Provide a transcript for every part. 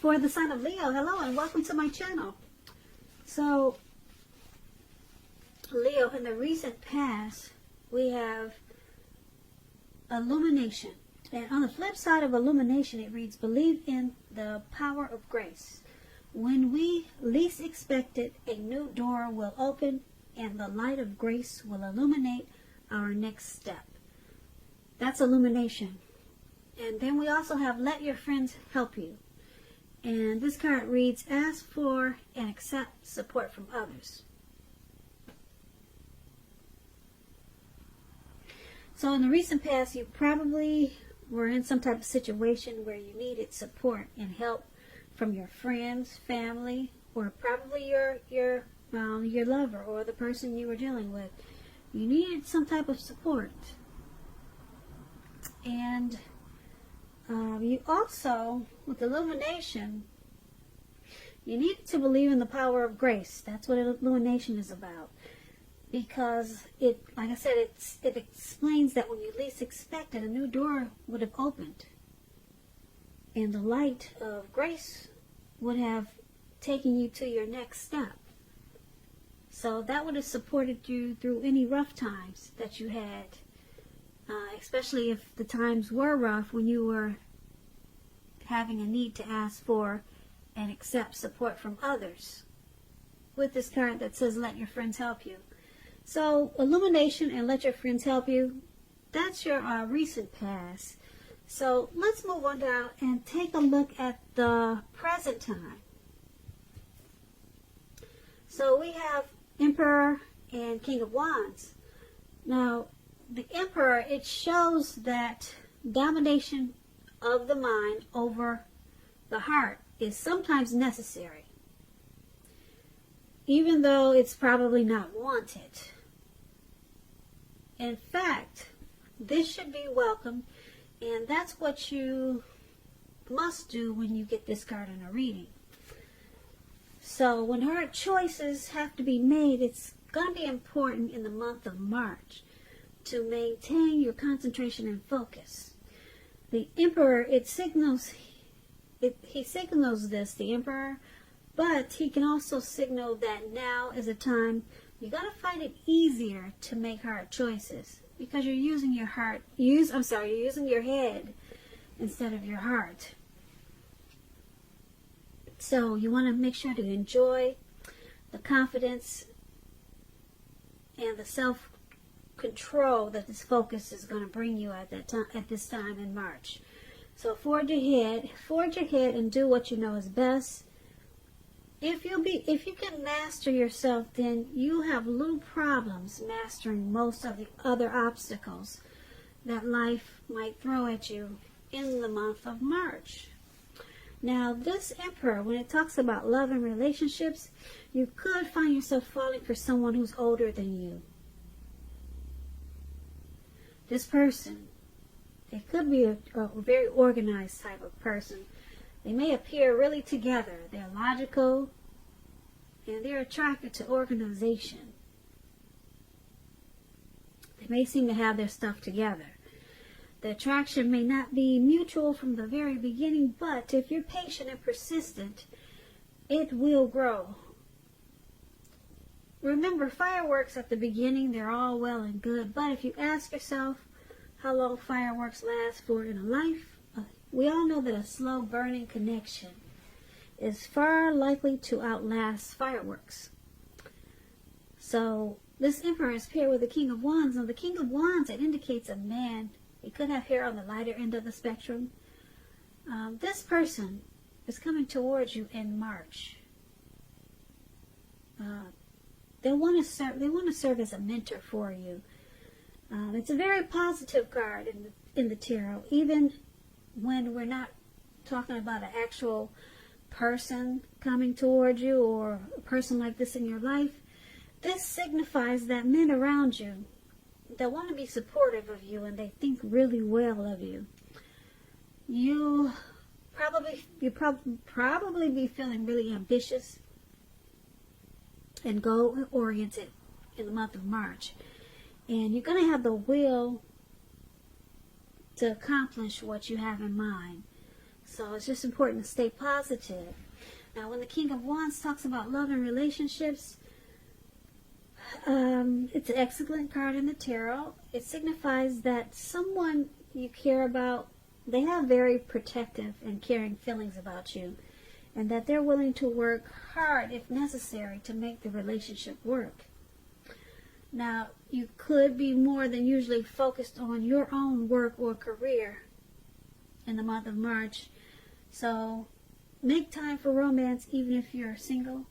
For the sign of Leo, hello and welcome to my channel. So, Leo, in the recent past, we have illumination. And on the flip side of illumination, it reads, believe in the power of grace. When we least expect it, a new door will open and the light of grace will illuminate our next step. That's illumination. And then we also have let your friends help you. And this card reads, ask for and accept support from others. So in the recent past, you probably were in some type of situation where you needed support and help from your friends, family, or probably your lover or the person you were dealing with. You needed some type of support. And you also, with illumination, you need to believe in the power of grace. That's what illumination is about. Because it, like I said, it explains that when you least expect it, a new door would have opened. And the light of grace would have taken you to your next step. So that would have supported you through any rough times that you had. Especially if the times were rough when you were having a need to ask for and accept support from others. With this card that says, let your friends help you. So, illumination and let your friends help you, that's your recent past. So, let's move on down and take a look at the present time. So, we have Emperor and King of Wands. Now, the Emperor, it shows that domination of the mind over the heart is sometimes necessary, even though it's probably not wanted. In fact, this should be welcome, and that's what you must do when you get this card in a reading. So when hard choices have to be made, it's going to be important in the month of March to maintain your concentration and focus. The Emperor, he signals this, the Emperor, but he can also signal that now is a time you got to find it easier to make hard choices because you're using your heart. You're using your head instead of your heart. So you want to make sure to enjoy the confidence and the self-control that this focus is going to bring you at this time in March. So forge ahead and do what you know is best. If you can master yourself, then you have little problems mastering most of the other obstacles that life might throw at you in the month of March. Now, this Emperor, when it talks about love and relationships, you could find yourself falling for someone who's older than you. This person, it could be a very organized type of person. They may appear really together. They're logical, and they're attracted to organization. They may seem to have their stuff together. The attraction may not be mutual from the very beginning, but if you're patient and persistent, it will grow. Remember, fireworks at the beginning, they're all well and good, but if you ask yourself how long fireworks last for in a life, we all know that a slow burning connection is far likely to outlast fireworks. So this Emperor is paired with the King of Wands. Now the King of Wands, it indicates a man. He could have hair on the lighter end of the spectrum. This person is coming towards you in March. They want to serve as a mentor for you. It's a very positive card in the tarot, even when we're not talking about an actual person coming towards you or a person like this in your life. This signifies that men around you, they want to be supportive of you and they think really well of you. You probably be feeling really ambitious and goal-oriented in the month of March. And you're going to have the will to accomplish what you have in mind. So it's just important to stay positive. Now, when the King of Wands talks about love and relationships, it's an excellent card in the tarot. It signifies that someone you care about, they have very protective and caring feelings about you, and that they're willing to work hard if necessary to make the relationship work. Now, you could be more than usually focused on your own work or career in the month of March. So make time for romance even if you're single.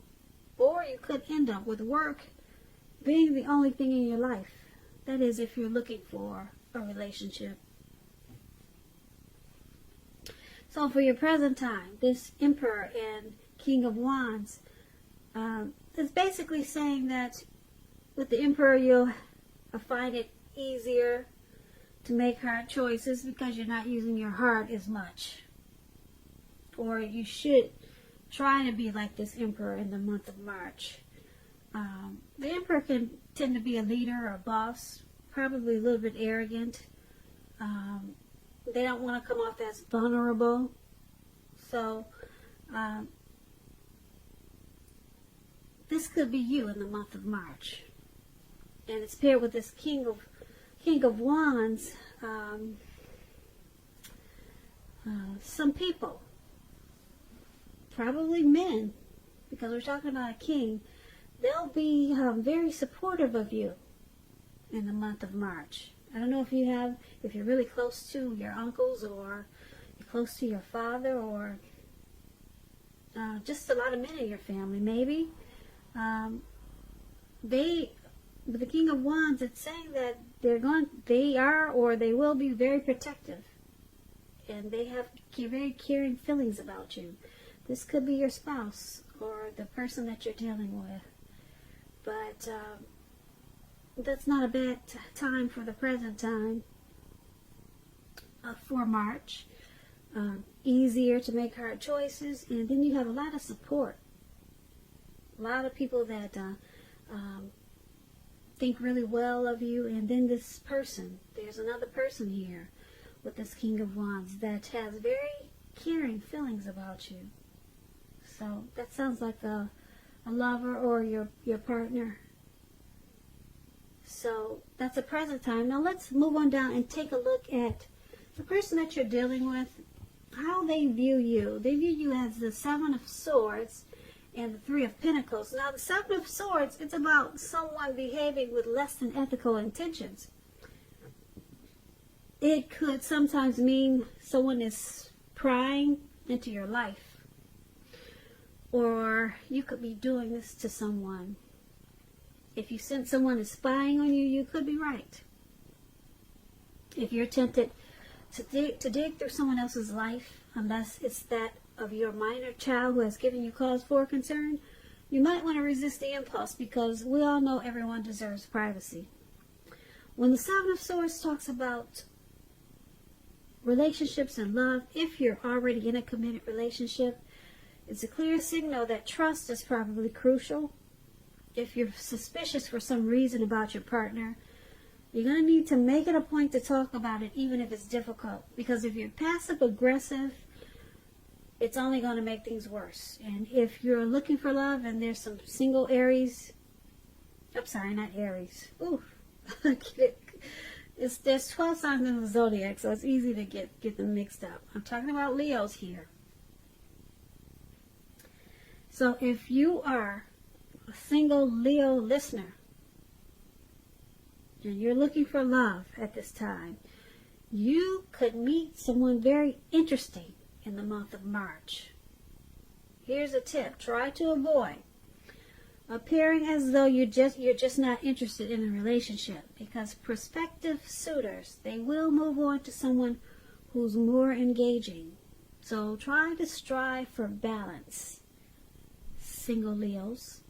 Or you could end up with work being the only thing in your life. That is, if you're looking for a relationship. So for your present time, this Emperor and King of Wands is basically saying that with the Emperor you'll find it easier to make hard choices because you're not using your heart as much. Or you should try to be like this Emperor in the month of March. The Emperor can tend to be a leader or a boss, probably a little bit arrogant. They don't want to come off as vulnerable. So this could be you in the month of March. And it's paired with this King of Wands. Some people, probably men, because we're talking about a king, they'll be very supportive of you in the month of March. I don't know if you're really close to your uncles, or you're close to your father, or just a lot of men in your family, maybe. With the King of Wands, it's saying that they are or they will be very protective, and they have very caring feelings about you. This could be your spouse or the person that you're dealing with. But that's not a bad time for the present time for March. Easier to make hard choices, and then you have a lot of support. A lot of people that think really well of you, and then this person, there's another person here with this King of Wands that has very caring feelings about you. So that sounds like a lover or your partner. So that's a present time. Now let's move on down and take a look at the person that you're dealing with, how they view you. They view you as the Seven of Swords and the Three of Pentacles. Now the Seven of Swords, it's about someone behaving with less than ethical intentions. It could sometimes mean someone is prying into your life. Or you could be doing this to someone. If you sense someone is spying on you, you could be right. If you're tempted to dig through someone else's life, unless it's that of your minor child who has given you cause for concern, you might want to resist the impulse, because we all know everyone deserves privacy. When the Seven of Swords talks about relationships and love, if you're already in a committed relationship, it's a clear signal that trust is probably crucial. If you're suspicious for some reason about your partner, you're going to need to make it a point to talk about it, even if it's difficult. Because if you're passive-aggressive, it's only going to make things worse. And if you're looking for love and there's some single Aries, I'm sorry, not Aries. Ooh, there's 12 signs in the zodiac, so it's easy to get them mixed up. I'm talking about Leos here. So if you are a single Leo listener and you're looking for love at this time, you could meet someone very interesting in the month of March. Here's a tip. Try to avoid appearing as though you're just not interested in a relationship, because prospective suitors, they will move on to someone who's more engaging. So try to strive for balance, single Leos.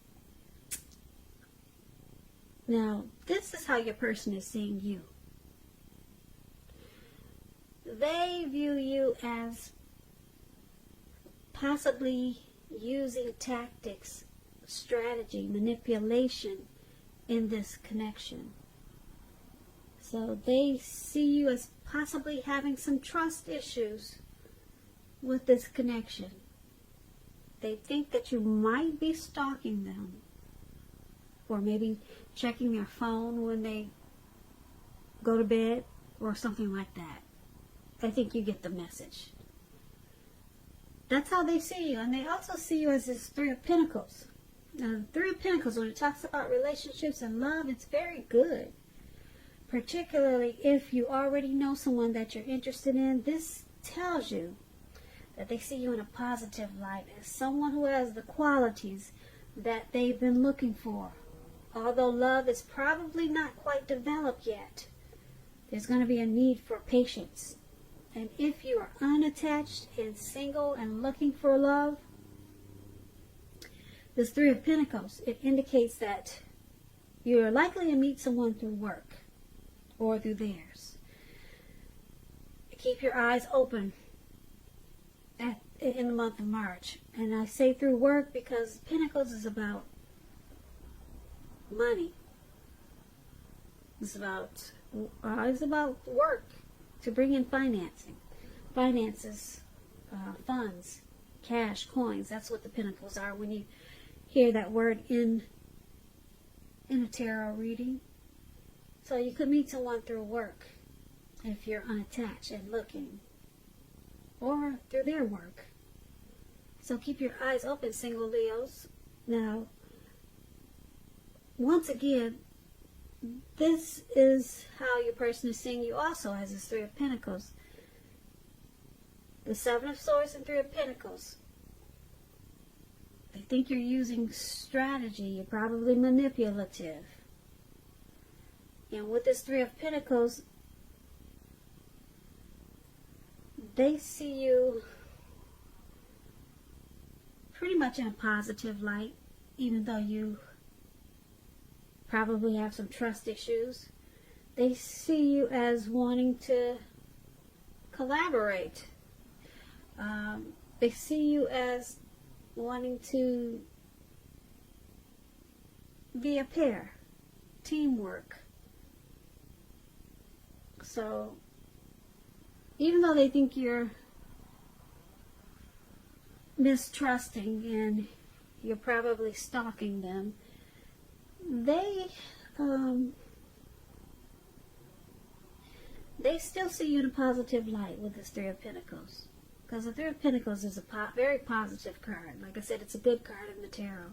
Now, this is how your person is seeing you. They view you as possibly using tactics, strategy, manipulation in this connection. So they see you as possibly having some trust issues with this connection. They think that you might be stalking them, or maybe checking their phone when they go to bed, or something like that. I think you get the message. That's how they see you. And they also see you as this Three of Pentacles. Now, the Three of Pentacles, when it talks about relationships and love, it's very good. Particularly if you already know someone that you're interested in. This tells you that they see you in a positive light, as someone who has the qualities that they've been looking for. Although love is probably not quite developed yet, there's going to be a need for patience. And if you are unattached and single and looking for love, this Three of Pentacles, it indicates that you're likely to meet someone through work or through theirs. Keep your eyes open in the month of March. And I say through work because Pentacles is about money. It's about work to bring in finances, funds, cash, coins. That's what the Pentacles are when you hear that word in a tarot reading. So you could meet someone through work if you're unattached and looking, or through their work. So keep your eyes open, single Leos. Now, once again, this is how your person is seeing you also, as this Three of Pentacles. The Seven of Swords and Three of Pentacles. They think you're using strategy. You're probably manipulative. And with this Three of Pentacles, they see you pretty much in a positive light, even though you probably have some trust issues. They see you as wanting to collaborate. They see you as wanting to be a pair, teamwork. So even though they think you're mistrusting and you're probably stalking them, they still see you in a positive light with this Three of Pentacles. Because the Three of Pentacles is a very positive card. Like I said, it's a good card in the tarot.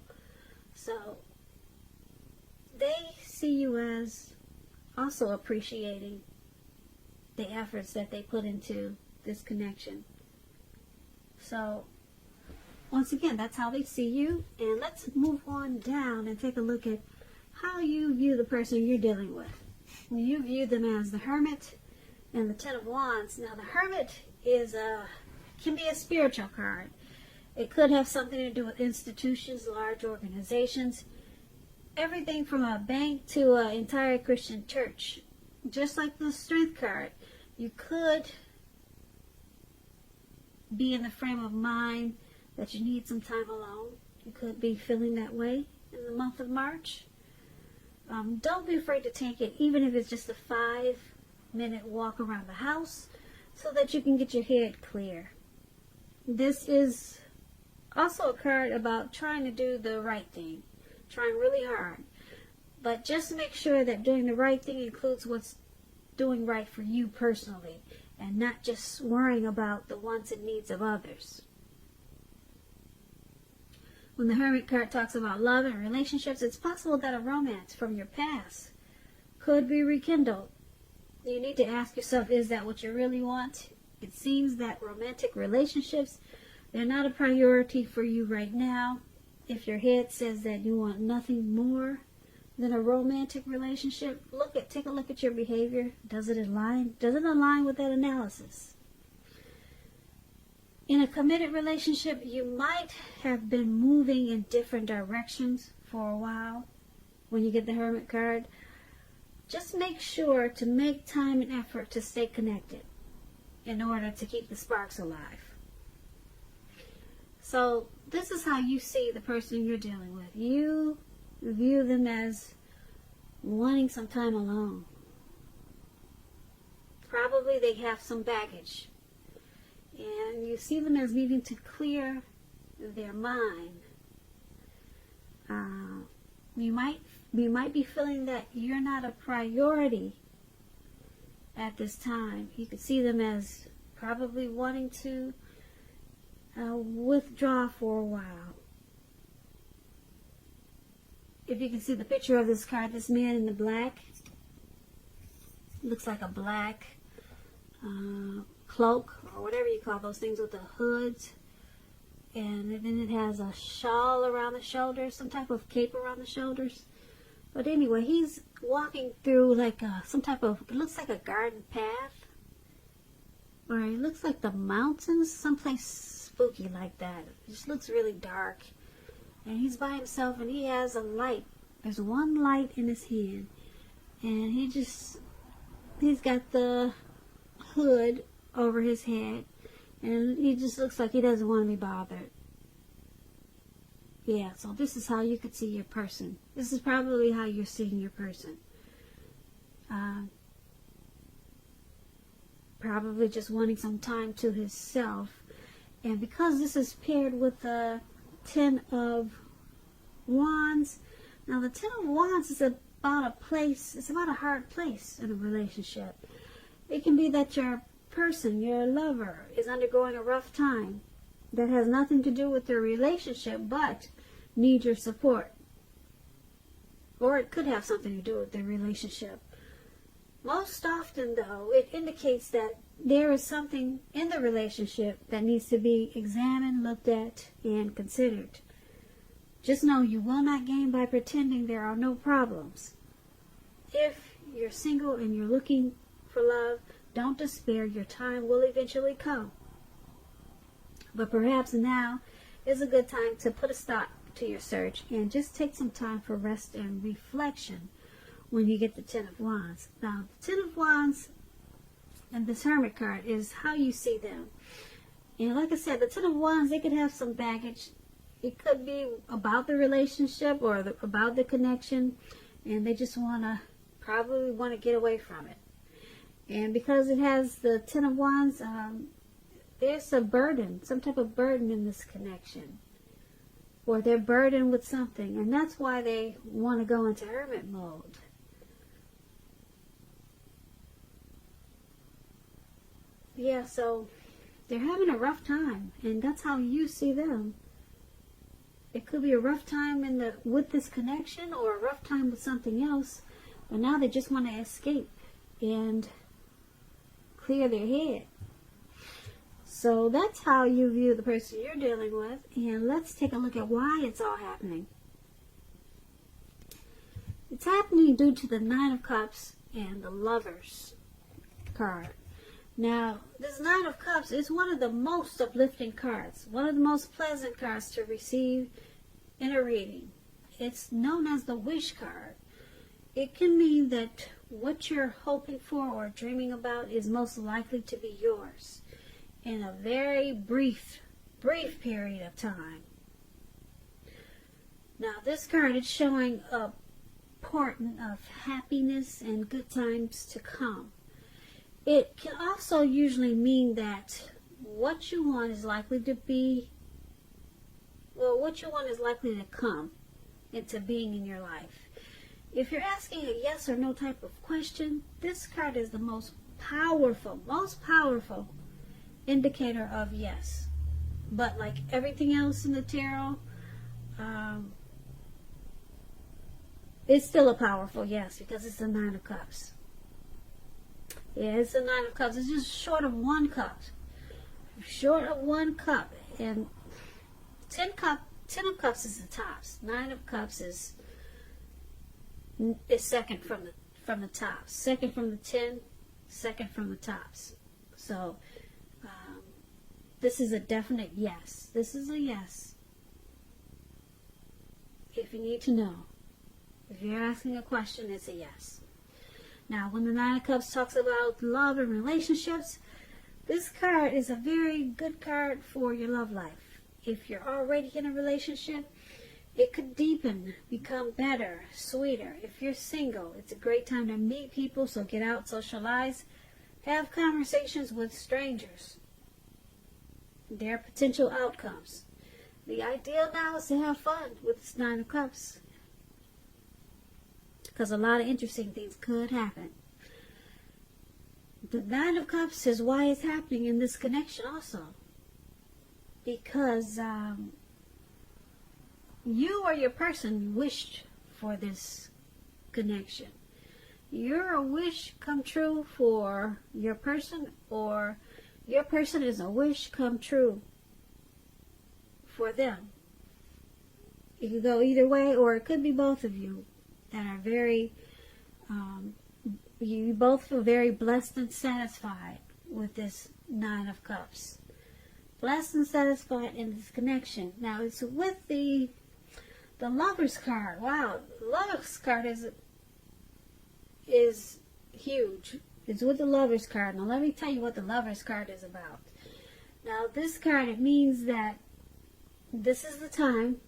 So they see you as also appreciating the efforts that they put into this connection. So once again, that's how they see you. And let's move on down and take a look at how you view the person you're dealing with. When you view them as the Hermit and the Ten of Wands. Now the Hermit can be a spiritual card. It could have something to do with institutions, large organizations, everything from a bank to an entire Christian church. Just like the Strength card, you could be in the frame of mind that you need some time alone. You could be feeling that way in the month of March. Don't be afraid to take it, even if it's just a 5-minute walk around the house, so that you can get your head clear. This is also a card about trying to do the right thing, trying really hard. But just make sure that doing the right thing includes what's doing right for you personally, and not just worrying about the wants and needs of others. When the Hermit card talks about love and relationships, it's possible that a romance from your past could be rekindled. You need to ask yourself, is that what you really want? It seems that romantic relationships, they're not a priority for you right now. If your head says that you want nothing more than a romantic relationship, take a look at your behavior. Does it align with that analysis? In a committed relationship, you might have been moving in different directions for a while. When you get the Hermit card, just make sure to make time and effort to stay connected in order to keep the sparks alive. So this is how you see the person you're dealing with. You view them as wanting some time alone. Probably they have some baggage. and you see them as needing to clear their mind. You might be feeling that you're not a priority at this time. You could see them as probably wanting to withdraw for a while. If you can see the picture of this card, this man in the black, looks like a black cloak, or whatever you call those things with the hoods, and then it has a shawl around the shoulders, some type of cape around the shoulders. But anyway, he's walking through like some type of, it looks like a garden path, or it looks like the mountains, someplace spooky like that. It just looks really dark, and he's by himself, and he has a light. There's one light in his hand, and he's got the hood over his head, and he just looks like he doesn't want to be bothered. Yeah, so this is how you could see your person. This is probably how you're seeing your person. Probably just wanting some time to himself. And because this is paired with the Ten of Wands, now the Ten of Wands is about a place, it's about a hard place in a relationship. It can be that your person, your lover, is undergoing a rough time that has nothing to do with their relationship, but need your support. Or it could have something to do with their relationship. Most often, though, it indicates that there is something in the relationship that needs to be examined, looked at, and considered. Just know you will not gain by pretending there are no problems. If you're single and you're looking for love, don't despair. Your time will eventually come. But perhaps now is a good time to put a stop to your search and just take some time for rest and reflection when you get the Ten of Wands. Now, the Ten of Wands and this Hermit card is how you see them. And like I said, the Ten of Wands, they could have some baggage. It could be about the relationship or about the connection, and they just probably want to get away from it. And because it has the Ten of Wands, there's a burden, some type of burden in this connection. Or they're burdened with something, and that's why they want to go into hermit mode. Yeah, so they're having a rough time, and that's how you see them. It could be a rough time with this connection, or a rough time with something else, but now they just want to escape and clear their head. So that's how you view the person you're dealing with, and let's take a look at why it's all happening. It's happening due to the Nine of Cups and the Lovers card. Now, this Nine of Cups is one of the most uplifting cards, one of the most pleasant cards to receive in a reading. It's known as the Wish card. It can mean that what you're hoping for or dreaming about is most likely to be yours in a very brief period of time. Now, this card is showing a portent of happiness and good times to come. It can also usually mean that what you want is likely to come into being in your life. If you're asking a yes or no type of question, this card is the most powerful indicator of yes. But like everything else in the tarot, it's still a powerful yes, because it's the Nine of Cups. Yeah, it's the Nine of Cups. It's just short of one cup. Short of one cup. And Ten of Cups is the tops. Nine of Cups is second from the tops. Second from the 10, second from the tops. So this is a definite yes. This is a yes. If you need to know. If you're asking a question, it's a yes. Now, when the Nine of Cups talks about love and relationships, this card is a very good card for your love life. If you're already in a relationship, it could deepen, become better, sweeter. If you're single, it's a great time to meet people, so get out, socialize, have conversations with strangers. their potential outcomes. The ideal now is to have fun with this Nine of Cups, because a lot of interesting things could happen. The Nine of Cups is why it's happening in this connection also. Because you or your person wished for this connection. You're a wish come true for your person, or your person is a wish come true for them. It could go either way, or it could be both of you that are very, you both feel very blessed and satisfied with this Nine of Cups. Blessed and satisfied in this connection. Now it's with the Lover's card. Wow, the Lover's card is huge. It's with the Lover's card. Now let me tell you what the Lover's card is about. Now this card, it means that this is the time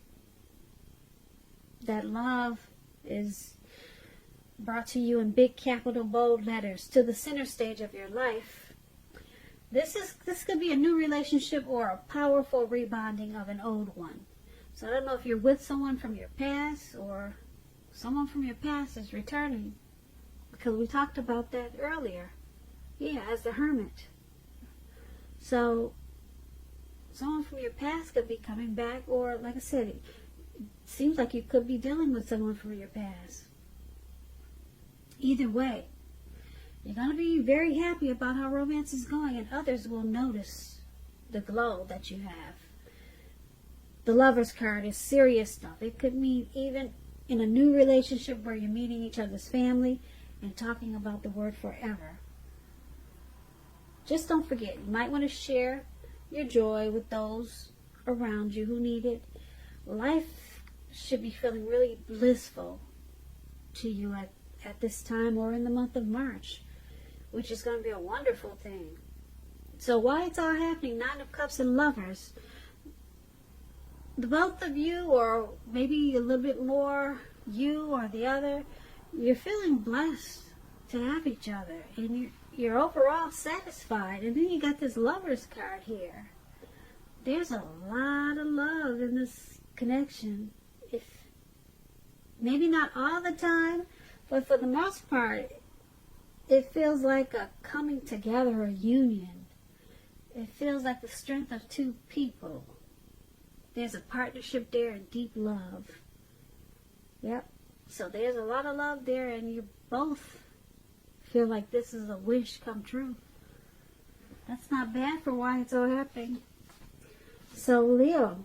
that love is brought to you in big capital bold letters to the center stage of your life. This could be a new relationship or a powerful rebonding of an old one. So I don't know if you're with someone from your past, or someone from your past is returning, because we talked about that earlier. Yeah, as the Hermit. So someone from your past could be coming back, or like I said, it seems like you could be dealing with someone from your past. Either way, you're going to be very happy about how romance is going, and others will notice the glow that you have. The Lover's card is serious stuff. It could mean even in a new relationship where you're meeting each other's family and talking about the word forever. Just don't forget, you might want to share your joy with those around you who need it. Life should be feeling really blissful to you at this time, or in the month of March, which is going to be a wonderful thing. So why it's all happening, Nine of Cups and Lovers, the both of you, or maybe a little bit more you or the other, you're feeling blessed to have each other, and you're overall satisfied. And then you got this Lover's card here. There's a lot of love in this connection. If maybe not all the time, but for the most part, it feels like a coming together, a union. It feels like the strength of two people. There's a partnership there and deep love. Yep. So there's a lot of love there, and you both feel like this is a wish come true. That's not bad for why it's all happening. So Leo.